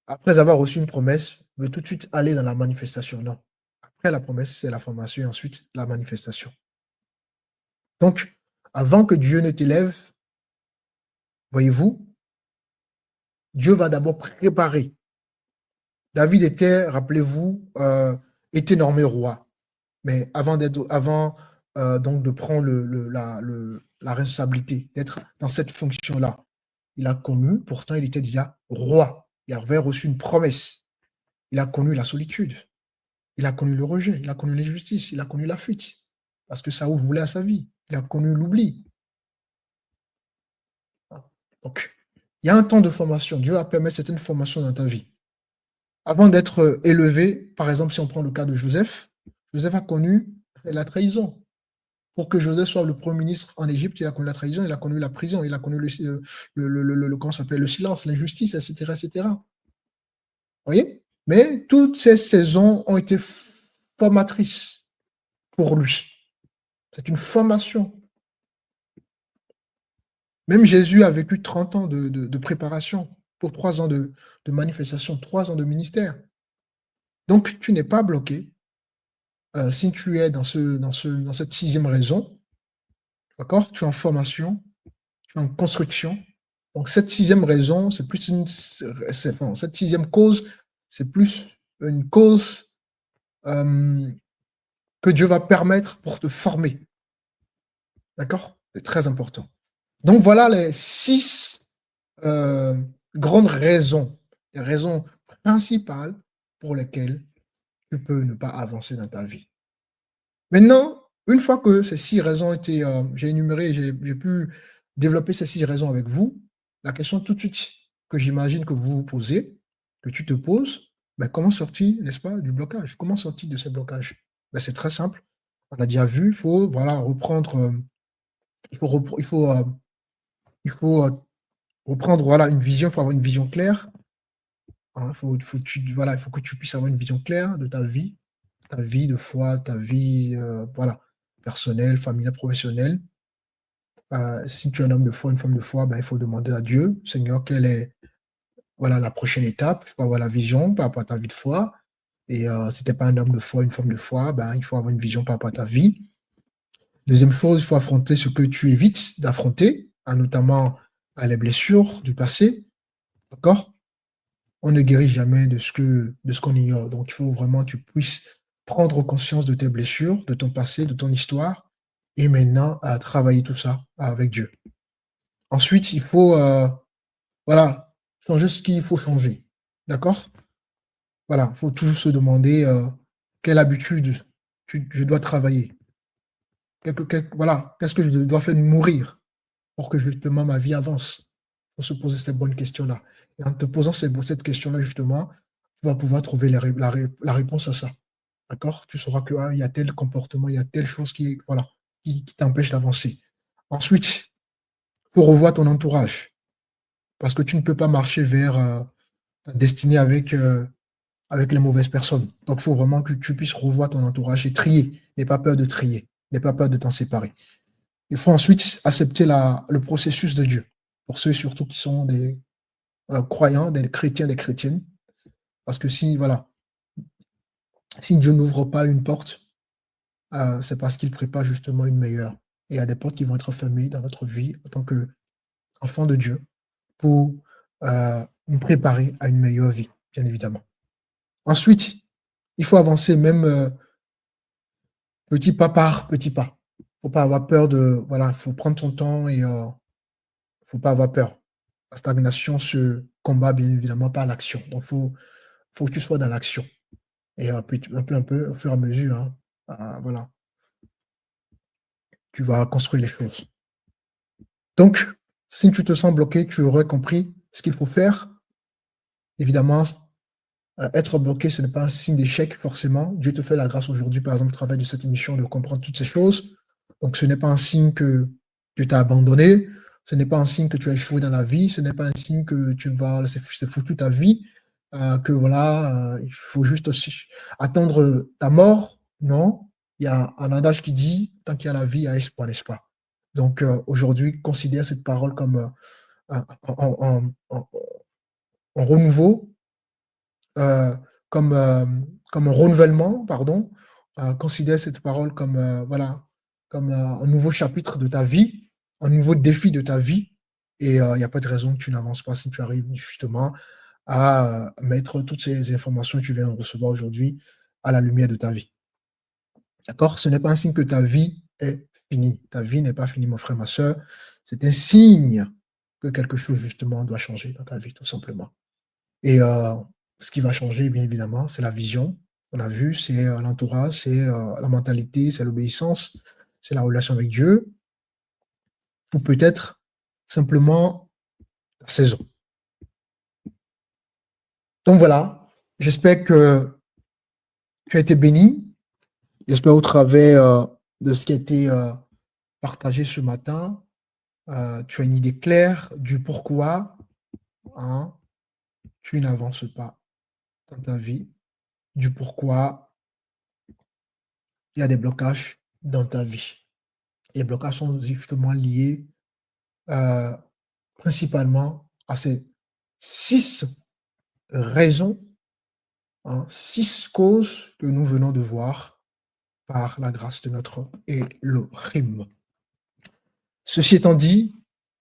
après avoir reçu une promesse, veulent tout de suite aller dans la manifestation. Non. Après la promesse, c'est la formation et ensuite la manifestation. Donc, avant que Dieu ne t'élève, voyez-vous, Dieu va d'abord préparer. David était, rappelez-vous, était nommé roi. Mais avant donc de prendre la responsabilité d'être dans cette fonction-là, il a connu, pourtant il était déjà roi. Il avait reçu une promesse. Il a connu la solitude. Il a connu le rejet. Il a connu l'injustice. Il a connu la fuite. Parce que Saoul voulait à sa vie. Il a connu l'oubli. Donc, il y a un temps de formation. Dieu a permis certaines formations dans ta vie. Avant d'être élevé, par exemple, si on prend le cas de Joseph, Joseph a connu la trahison. Pour que Joseph soit le premier ministre en Égypte, il a connu la trahison, il a connu la prison, il a connu comment ça s'appelle, le silence, l'injustice, etc., etc. Vous voyez? Mais toutes ces saisons ont été formatrices pour lui. C'est une formation. Même Jésus a vécu 30 ans de préparation pour 3 ans de manifestation, 3 ans de ministère. Donc, tu n'es pas bloqué si tu es dans cette 6e raison. D'accord? Tu es en formation, tu es en construction. Donc, cette 6e raison, c'est plus cette 6e cause, c'est plus une cause que Dieu va permettre pour te former. D'accord? C'est très important. Donc, voilà les 6 grandes raisons, les raisons principales pour lesquelles tu peux ne pas avancer dans ta vie. Maintenant, une fois que ces 6 raisons ont été, j'ai énuméré, j'ai pu développer ces 6 raisons avec vous, la question tout de suite que j'imagine que vous vous posez, que tu te poses, ben, comment sortir, n'est-ce pas, du blocage? Comment sortir de ces blocages? Ben, c'est très simple. On a déjà vu, il faut voilà, reprendre, il faut reprendre voilà, une vision, il faut avoir une vision claire. Hein, voilà, il faut que tu puisses avoir une vision claire de ta vie de foi, ta vie voilà, personnelle, familiale, professionnelle. Si tu es un homme de foi, une femme de foi, ben, il faut demander à Dieu, Seigneur, quelle est voilà, la prochaine étape? Il faut avoir la vision par rapport à ta vie de foi. Et si tu n'es pas un homme de foi, une femme de foi, ben, il faut avoir une vision par rapport à ta vie. Deuxième chose, il faut affronter ce que tu évites d'affronter, hein, notamment les blessures du passé. D'accord? On ne guérit jamais de ce qu'on ignore. Donc, il faut vraiment que tu puisses prendre conscience de tes blessures, de ton passé, de ton histoire, et maintenant à travailler tout ça avec Dieu. Ensuite, il faut voilà, changer ce qu'il faut changer. D'accord? Voilà, il faut toujours se demander quelle habitude je dois travailler. Voilà, qu'est-ce que je dois faire mourir pour que justement ma vie avance? Il faut se poser ces bonnes questions-là. Et en te posant cette question-là, justement, tu vas pouvoir trouver la réponse à ça. D'accord? Tu sauras qu'il y a tel comportement, il y a telle chose qui t'empêche d'avancer. Ensuite, il faut revoir ton entourage. Parce que tu ne peux pas marcher vers ta destinée avec les mauvaises personnes. Donc, il faut vraiment que tu puisses revoir ton entourage et trier. N'aie pas peur de trier. N'aie pas peur de t'en séparer. Il faut ensuite accepter le processus de Dieu. Pour ceux surtout qui sont des croyants, des chrétiens, des chrétiennes. Parce que si Dieu n'ouvre pas une porte, c'est parce qu'il prépare justement une meilleure. Et il y a des portes qui vont être fermées dans notre vie en tant qu'enfant de Dieu pour nous préparer à une meilleure vie, bien évidemment. Ensuite, il faut avancer même petit pas par petit pas. Il ne faut pas avoir peur il faut prendre son temps et il ne faut pas avoir peur. La stagnation se combat bien évidemment par l'action. Donc, il faut que tu sois dans l'action. Et un peu, au fur et à mesure, hein, voilà, tu vas construire les choses. Donc, si tu te sens bloqué, tu aurais compris ce qu'il faut faire. Évidemment, être bloqué, ce n'est pas un signe d'échec, forcément. Dieu te fait la grâce aujourd'hui, par exemple, au travail de cette émission, de comprendre toutes ces choses. Donc, ce n'est pas un signe que Dieu t'a abandonné. Ce n'est pas un signe que tu as échoué dans la vie. Ce n'est pas un signe que c'est foutu ta vie. Que voilà, il faut juste aussi attendre ta mort. Non. Il y a un adage qui dit, tant qu'il y a la vie, il y a espoir, n'est-ce pas? Donc, aujourd'hui, considère cette parole comme un renouveau, comme un renouvellement, pardon. Considère cette parole comme, voilà, comme un nouveau chapitre de ta vie, un nouveau défi de ta vie. Et il n'y a pas de raison que tu n'avances pas si tu arrives justement à mettre toutes ces informations que tu viens de recevoir aujourd'hui à la lumière de ta vie. D'accord? Ce n'est pas un signe que ta vie est finie. Ta vie n'est pas finie, mon frère, ma soeur. C'est un signe que quelque chose, justement, doit changer dans ta vie, tout simplement. Et ce qui va changer, bien évidemment, c'est la vision. On a vu, c'est l'entourage, c'est la mentalité, c'est l'obéissance, c'est la relation avec Dieu, ou peut-être simplement la saison. Donc voilà, j'espère que tu as été béni. J'espère au travers de ce qui a été partager ce matin, tu as une idée claire du pourquoi, hein, tu n'avances pas dans ta vie, du pourquoi il y a des blocages dans ta vie. Les blocages sont justement liés, heu, principalement à ces 6 raisons, hein, 6 causes que nous venons de voir par la grâce de notre Elohim. Ceci étant dit,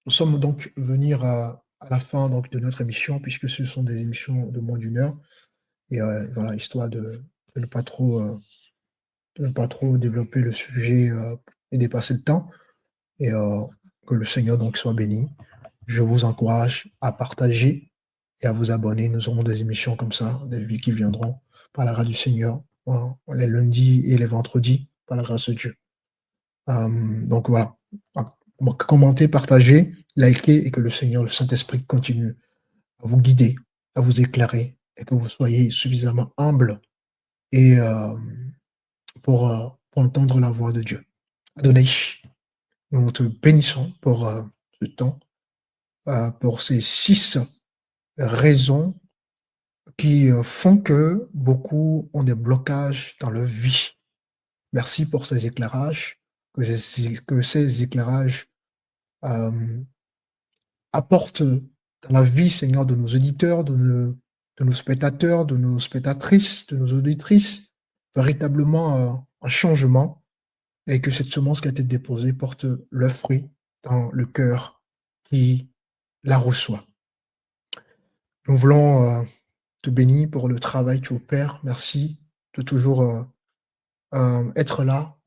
nous sommes donc venir à la fin donc de notre émission, puisque ce sont des émissions de moins d'une heure et voilà, histoire de ne pas trop, de ne pas trop développer le sujet, et dépasser le temps et que le Seigneur donc soit béni. Je vous encourage à partager et à vous abonner. Nous aurons des émissions comme ça, des vies qui viendront par la grâce du Seigneur, les lundis et les vendredis, par la grâce de Dieu. Donc voilà. Commentez, partagez, likez et que le Seigneur, le Saint-Esprit continue à vous guider, à vous éclairer et que vous soyez suffisamment humble et pour entendre la voix de Dieu. Adonai, nous te bénissons pour ce temps, pour ces 6 raisons qui font que beaucoup ont des blocages dans leur vie. Merci pour ces éclairages, que ces éclairages apportent dans la vie, Seigneur, de nos auditeurs, de nos spectateurs, de nos spectatrices, de nos auditrices, véritablement un changement et que cette semence qui a été déposée porte le fruit dans le cœur qui la reçoit. Nous voulons te bénir pour le travail que tu opères. Merci de toujours être là,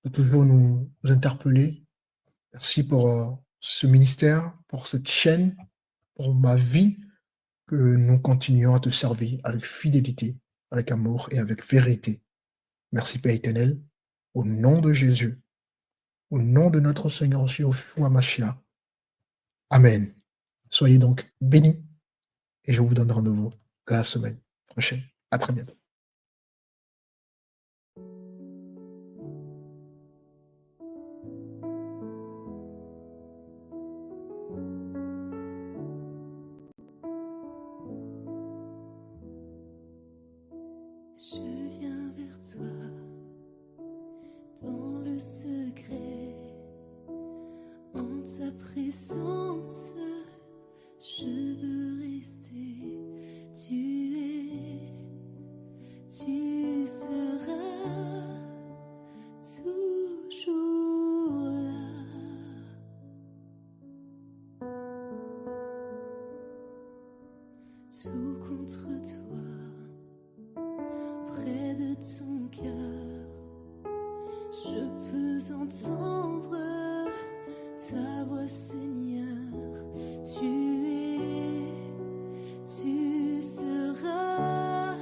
de toujours nous interpeller. Merci pour ce ministère, pour cette chaîne, pour ma vie, que nous continuons à te servir avec fidélité, avec amour et avec vérité. Merci Père éternel, au nom de Jésus, au nom de notre Seigneur Yeshua Mashiach. Amen. Soyez donc bénis et je vous donne rendez-vous la semaine prochaine. À très bientôt. Je viens vers toi dans le secret, en ta présence, je veux rester. Tu seras toujours là. Tout contre toi, près de ton cœur, je peux entendre ta voix, Seigneur. Tu seras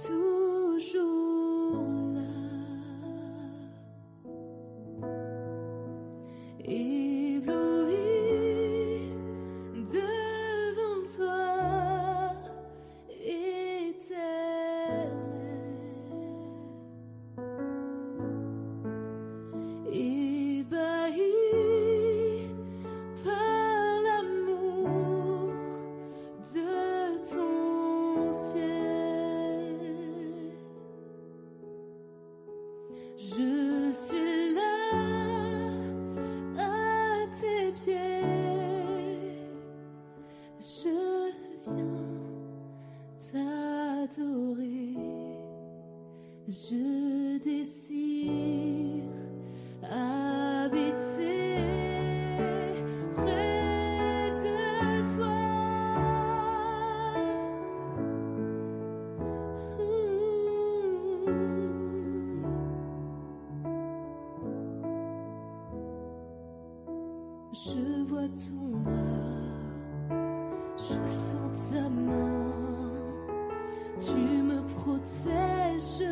toujours là. Ébloui devant toi, éternel. Ébahi par l'amour de ton ciel. Je suis là à tes pieds. Je viens t'adorer. Je désire habiter près de toi. Je vois ton bras, je sens ta main. Tu me protèges,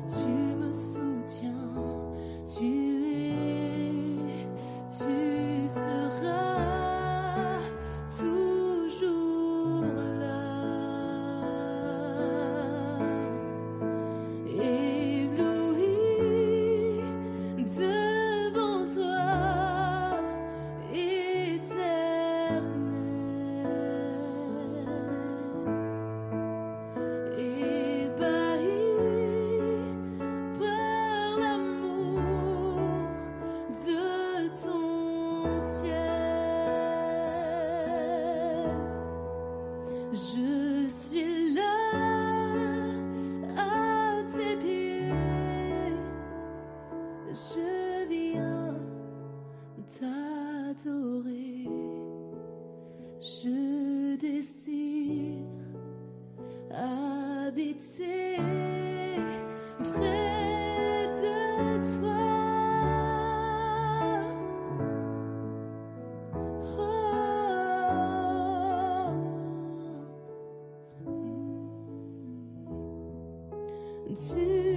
tu me soutiens. Tu seras toujours là. Ébloui devant suis là à tes pieds. Je viens t'adorer. Je désire habiter près de toi. Tu